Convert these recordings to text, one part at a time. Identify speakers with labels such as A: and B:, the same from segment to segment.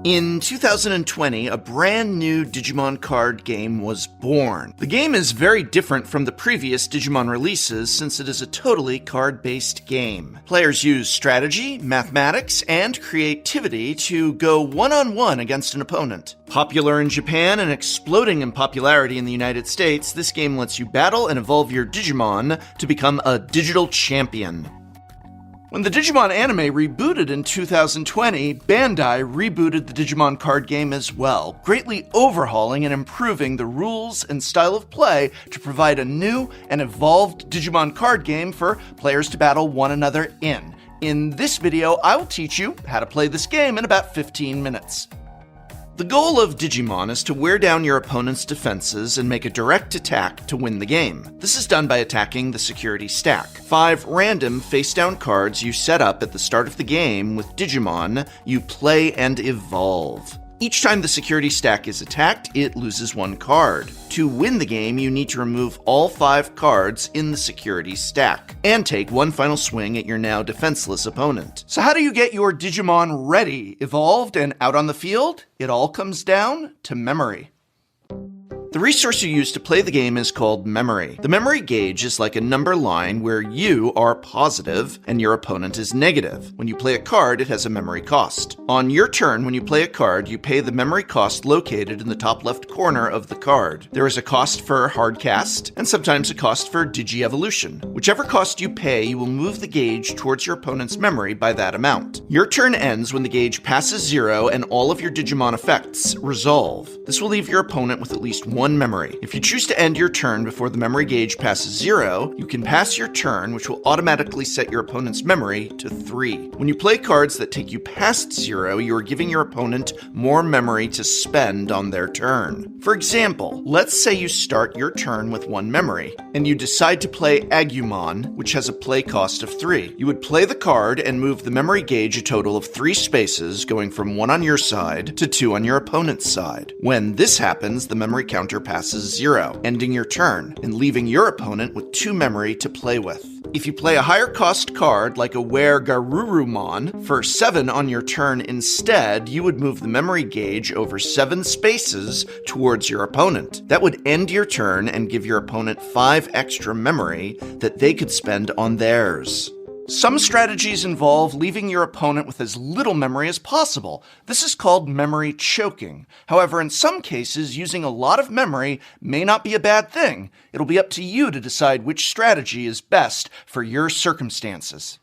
A: In 2020, a brand new Digimon Card Game was born. The game is very different from the previous Digimon releases since it is a totally card-based game. Players use strategy, mathematics, and creativity to go one-on-one against an opponent. Popular in Japan and exploding in popularity in the United States, this game lets you battle and evolve your Digimon to become a digital champion. When the Digimon anime rebooted in 2020, Bandai rebooted the Digimon card game as well, greatly overhauling and improving the rules and style of play to provide a new and evolved Digimon card game for players to battle one another in. In this video, I will teach you how to play this game in about 15 minutes. The goal of Digimon is to wear down your opponent's defenses and make a direct attack to win the game. This is done by attacking the security stack. 5 random face-down cards you set up at the start of the game with Digimon you play and evolve. Each time the security stack is attacked, it loses 1 card. To win the game, you need to remove all 5 cards in the security stack, and take one final swing at your now defenseless opponent. So how do you get your Digimon ready, evolved, and out on the field? It all comes down to memory. The resource you use to play the game is called memory. The memory gauge is like a number line where you are positive and your opponent is negative. When you play a card, it has a memory cost. On your turn, when you play a card, you pay the memory cost located in the top left corner of the card. There is a cost for hardcast, and sometimes a cost for Digivolution. Whichever cost you pay, you will move the gauge towards your opponent's memory by that amount. Your turn ends when the gauge passes 0 and all of your Digimon effects resolve. This will leave your opponent with at least 1 memory. If you choose to end your turn before the memory gauge passes 0, you can pass your turn, which will automatically set your opponent's memory to 3. When you play cards that take you past 0, you are giving your opponent more memory to spend on their turn. For example, let's say you start your turn with 1 memory, and you decide to play Agumon, which has a play cost of 3. You would play the card and move the memory gauge a total of 3 spaces, going from 1 on your side to 2 on your opponent's side. When this happens, the memory counter passes 0, ending your turn, and leaving your opponent with 2 memory to play with. If you play a higher cost card, like a Were Garurumon, for 7 on your turn instead, you would move the memory gauge over 7 spaces towards your opponent. That would end your turn and give your opponent 5 extra memory that they could spend on theirs. Some strategies involve leaving your opponent with as little memory as possible. This is called memory choking. However, in some cases, using a lot of memory may not be a bad thing. It'll be up to you to decide which strategy is best for your circumstances.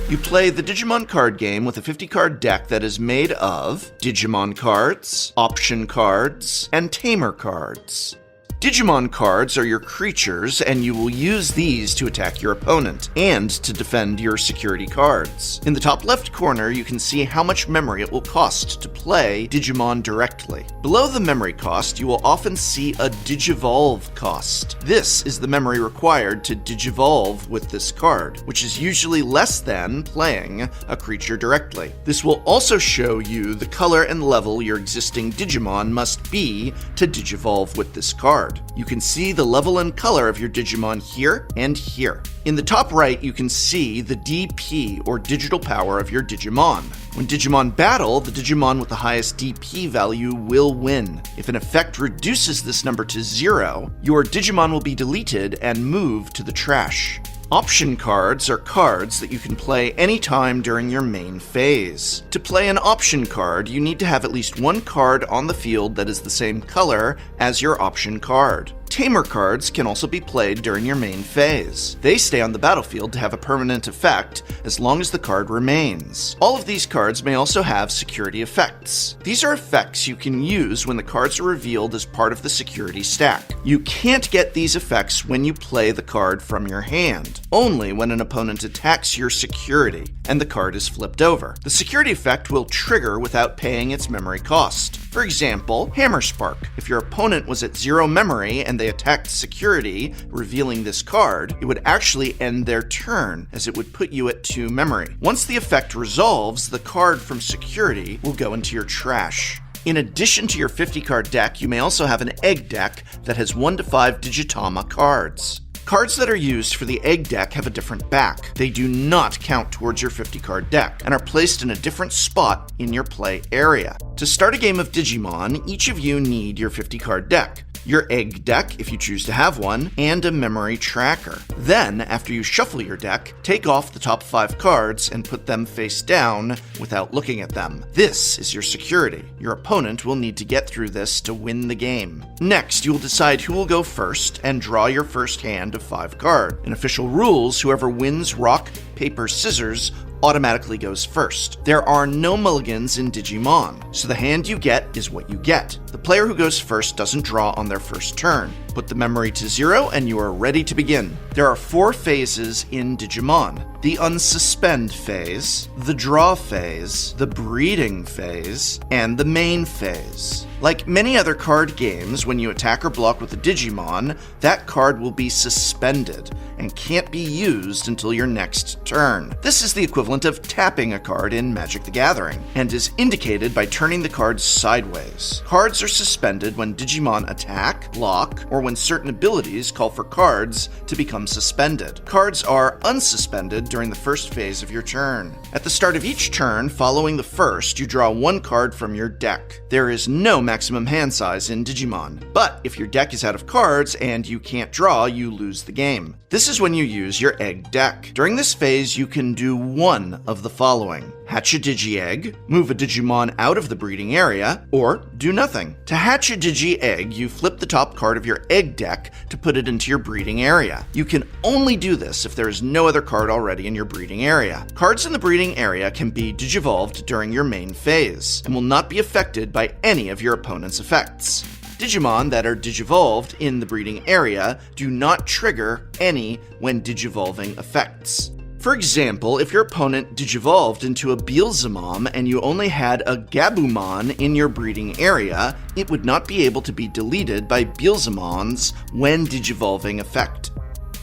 A: You play the Digimon card game with a 50-card deck that is made of Digimon cards, option cards, and Tamer cards. Digimon cards are your creatures, and you will use these to attack your opponent, and to defend your security cards. In the top left corner, you can see how much memory it will cost to play Digimon directly. Below the memory cost, you will often see a Digivolve cost. This is the memory required to Digivolve with this card, which is usually less than playing a creature directly. This will also show you the color and level your existing Digimon must be to Digivolve with this card. You can see the level and color of your Digimon here and here. In the top right, you can see the DP, or digital power, of your Digimon. When Digimon battle, the Digimon with the highest DP value will win. If an effect reduces this number to 0, your Digimon will be deleted and moved to the trash. Option cards are cards that you can play anytime during your main phase. To play an option card, you need to have at least 1 card on the field that is the same color as your option card. Tamer cards can also be played during your main phase. They stay on the battlefield to have a permanent effect as long as the card remains. All of these cards may also have security effects. These are effects you can use when the cards are revealed as part of the security stack. You can't get these effects when you play the card from your hand, only when an opponent attacks your security and the card is flipped over. The security effect will trigger without paying its memory cost. For example, Hammer Spark. If your opponent was at 0 memory and they attacked security, revealing this card, it would actually end their turn, as it would put you at 2 memory. Once the effect resolves, the card from security will go into your trash. In addition to your 50-card deck, you may also have an egg deck that has 1 to 5 Digitama cards. Cards that are used for the egg deck have a different back. They do not count towards your 50-card deck and are placed in a different spot in your play area. To start a game of Digimon, each of you need your 50-card deck, your egg deck if you choose to have one, and a memory tracker. Then, after you shuffle your deck, take off the top 5 cards and put them face down without looking at them. This is your security. Your opponent will need to get through this to win the game. Next, you will decide who will go first and draw your first hand of 5 cards. In official rules, whoever wins rock, paper, scissors automatically goes first. There are no mulligans in Digimon, so the hand you get is what you get. The player who goes first doesn't draw on their first turn. Put the memory to 0 and you are ready to begin. There are 4 phases in Digimon: the unsuspend phase, the draw phase, the breeding phase, and the main phase. Like many other card games, when you attack or block with a Digimon, that card will be suspended and can't be used until your next turn. This is the equivalent of tapping a card in Magic the Gathering, and is indicated by turning the cards sideways. Cards are suspended when Digimon attack, block, or when certain abilities call for cards to become suspended. Cards are unsuspended during the first phase of your turn. At the start of each turn following the first, you draw 1 card from your deck. There is no maximum hand size in Digimon, but if your deck is out of cards and you can't draw, you lose the game. This is when you use your egg deck. During this phase, you can do one of the following: hatch a Digi-Egg, move a Digimon out of the breeding area, or do nothing. To hatch a Digi-Egg, you flip the top card of your egg deck to put it into your breeding area. You can only do this if there is no other card already in your breeding area. Cards in the breeding area can be digivolved during your main phase, and will not be affected by any of your opponent's effects. Digimon that are digivolved in the breeding area do not trigger any when digivolving effects. For example, if your opponent digivolved into a Beelzemon and you only had a Gabumon in your breeding area, it would not be able to be deleted by Beelzemon's when digivolving effect.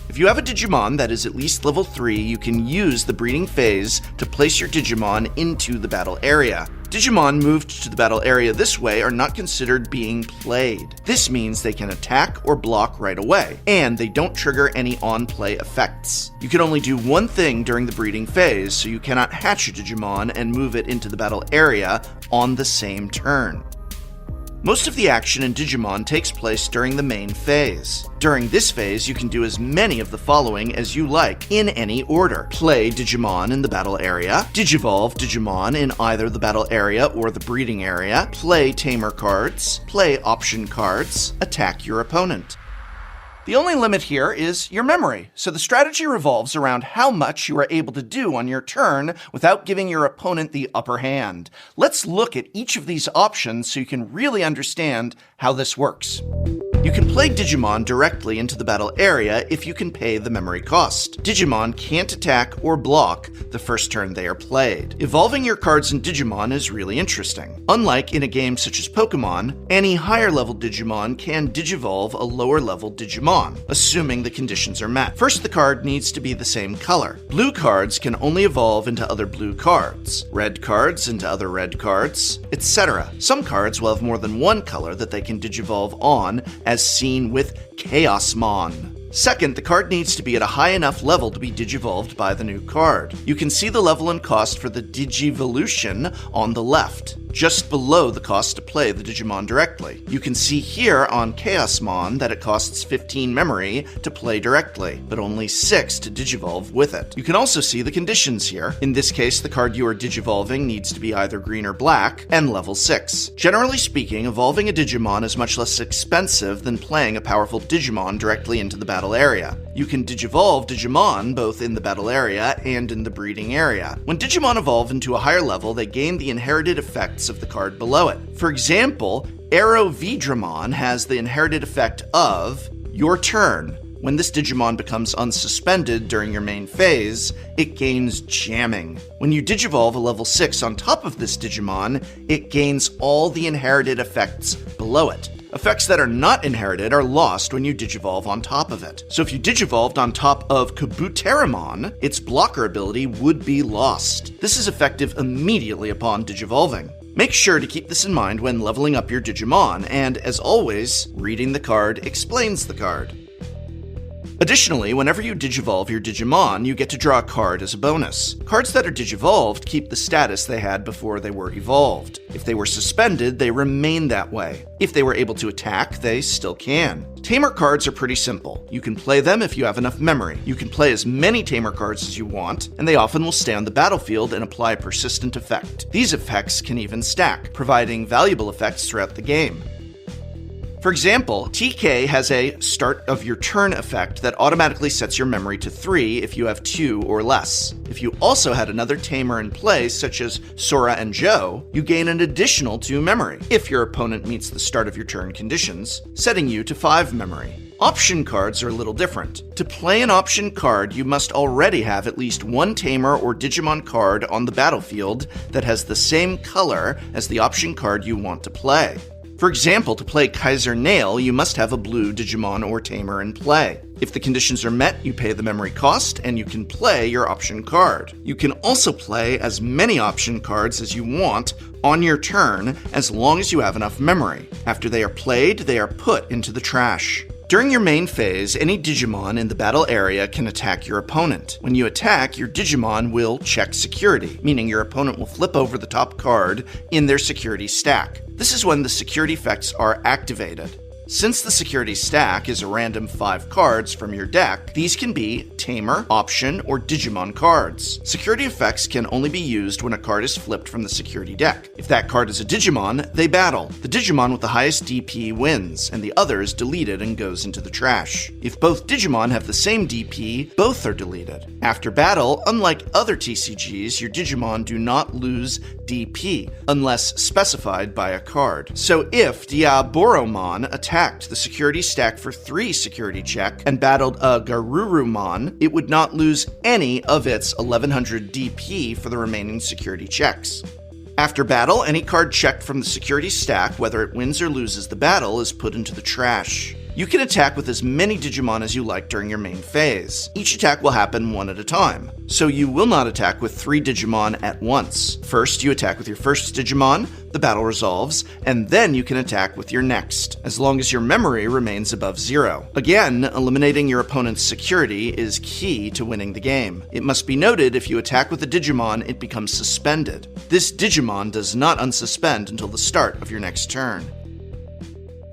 A: If you have a Digimon that is at least level 3, you can use the breeding phase to place your Digimon into the battle area. Digimon moved to the battle area this way are not considered being played. This means they can attack or block right away, and they don't trigger any on-play effects. You can only do one thing during the breeding phase, so you cannot hatch a Digimon and move it into the battle area on the same turn. Most of the action in Digimon takes place during the main phase. During this phase, you can do as many of the following as you like, in any order. Play Digimon in the battle area, digivolve Digimon in either the battle area or the breeding area, play Tamer cards, play option cards, attack your opponent. The only limit here is your memory, so the strategy revolves around how much you are able to do on your turn without giving your opponent the upper hand. Let's look at each of these options so you can really understand how this works. You can play Digimon directly into the battle area if you can pay the memory cost. Digimon can't attack or block the first turn they are played. Evolving your cards in Digimon is really interesting. Unlike in a game such as Pokemon, any higher level Digimon can digivolve a lower level Digimon, assuming the conditions are met. First, the card needs to be the same color. Blue cards can only evolve into other blue cards, red cards into other red cards, etc. Some cards will have more than one color that they can digivolve on, as seen with Chaosmon. Second, the card needs to be at a high enough level to be digivolved by the new card. You can see the level and cost for the Digivolution on the left, just below the cost to play the Digimon directly. You can see here on Chaosmon that it costs 15 memory to play directly, but only 6 to digivolve with it. You can also see the conditions here. In this case, the card you are digivolving needs to be either green or black, and level 6. Generally speaking, evolving a Digimon is much less expensive than playing a powerful Digimon directly into the battle area. You can digivolve Digimon both in the battle area and in the breeding area. When Digimon evolve into a higher level, they gain the inherited effects of the card below it. For example, Aerovedramon has the inherited effect of your turn. When this Digimon becomes unsuspended during your main phase, it gains jamming. When you digivolve a level 6 on top of this Digimon, it gains all the inherited effects below it. Effects that are not inherited are lost when you digivolve on top of it. So if you digivolved on top of Kabuteramon, its blocker ability would be lost. This is effective immediately upon digivolving. Make sure to keep this in mind when leveling up your Digimon, and as always, reading the card explains the card. Additionally, whenever you digivolve your Digimon, you get to draw a card as a bonus. Cards that are digivolved keep the status they had before they were evolved. If they were suspended, they remain that way. If they were able to attack, they still can. Tamer cards are pretty simple. You can play them if you have enough memory. You can play as many Tamer cards as you want, and they often will stay on the battlefield and apply a persistent effect. These effects can even stack, providing valuable effects throughout the game. For example, TK has a start of your turn effect that automatically sets your memory to 3 if you have 2 or less. If you also had another Tamer in play, such as Sora and Joe, you gain an additional 2 memory if your opponent meets the start of your turn conditions, setting you to 5 memory. Option cards are a little different. To play an option card, you must already have at least one Tamer or Digimon card on the battlefield that has the same color as the option card you want to play. For example, to play Kaiser Nail, you must have a blue Digimon or Tamer in play. If the conditions are met, you pay the memory cost, and you can play your option card. You can also play as many option cards as you want on your turn, as long as you have enough memory. After they are played, they are put into the trash. During your main phase, any Digimon in the battle area can attack your opponent. When you attack, your Digimon will check security, meaning your opponent will flip over the top card in their security stack. This is when the security effects are activated. Since the security stack is a random 5 cards from your deck, these can be Tamer, Option, or Digimon cards. Security effects can only be used when a card is flipped from the security deck. If that card is a Digimon, they battle. The Digimon with the highest DP wins, and the other is deleted and goes into the trash. If both Digimon have the same DP, both are deleted. After battle, unlike other TCGs, your Digimon do not lose DP, unless specified by a card. So if Diaboromon attacks the security stack for 3 security check and battled a Garurumon, it would not lose any of its 1100 DP for the remaining security checks. After battle, any card checked from the security stack, whether it wins or loses the battle, is put into the trash. You can attack with as many Digimon as you like during your main phase. Each attack will happen one at a time, so you will not attack with 3 Digimon at once. First, you attack with your first Digimon, the battle resolves, and then you can attack with your next, as long as your memory remains above 0. Again, eliminating your opponent's security is key to winning the game. It must be noted, if you attack with a Digimon, it becomes suspended. This Digimon does not unsuspend until the start of your next turn.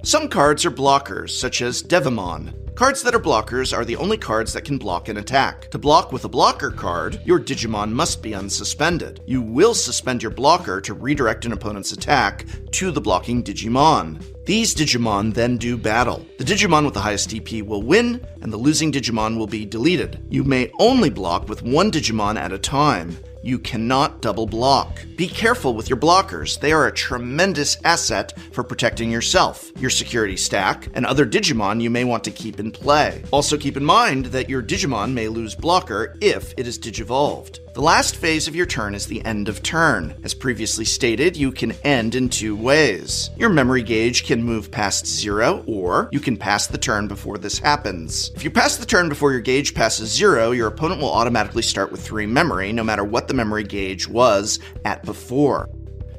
A: Some cards are blockers, such as Devimon. Cards that are blockers are the only cards that can block an attack. To block with a blocker card, your Digimon must be unsuspended. You will suspend your blocker to redirect an opponent's attack to the blocking Digimon. These Digimon then do battle. The Digimon with the highest DP will win, and the losing Digimon will be deleted. You may only block with one Digimon at a time. You cannot double block. Be careful with your blockers. They are a tremendous asset for protecting yourself, your security stack, and other Digimon you may want to keep in play. Also keep in mind that your Digimon may lose blocker if it is digivolved. The last phase of your turn is the end of turn. As previously stated, you can end in 2 ways. Your memory gauge can move past 0, or you can pass the turn before this happens. If you pass the turn before your gauge passes 0, your opponent will automatically start with 3 memory, no matter what the memory gauge was at before.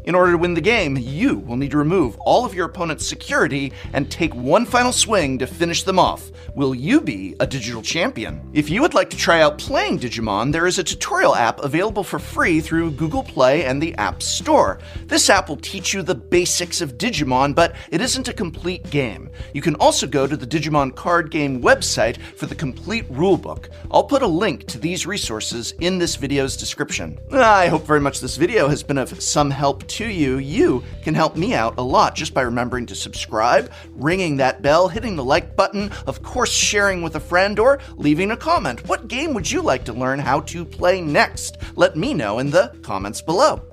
A: In order to win the game, you will need to remove all of your opponent's security and take one final swing to finish them off. Will you be a digital champion? If you would like to try out playing Digimon, there is a tutorial app available for free through Google Play and the App Store. This app will teach you the basics of Digimon, but it isn't a complete game. You can also go to the Digimon Card Game website for the complete rulebook. I'll put a link to these resources in this video's description. I hope very much this video has been of some help to you. You can help me out a lot just by remembering to subscribe, ringing that bell, hitting the like button, of course sharing with a friend, or leaving a comment. What game would you like to learn how to play next? Let me know in the comments below.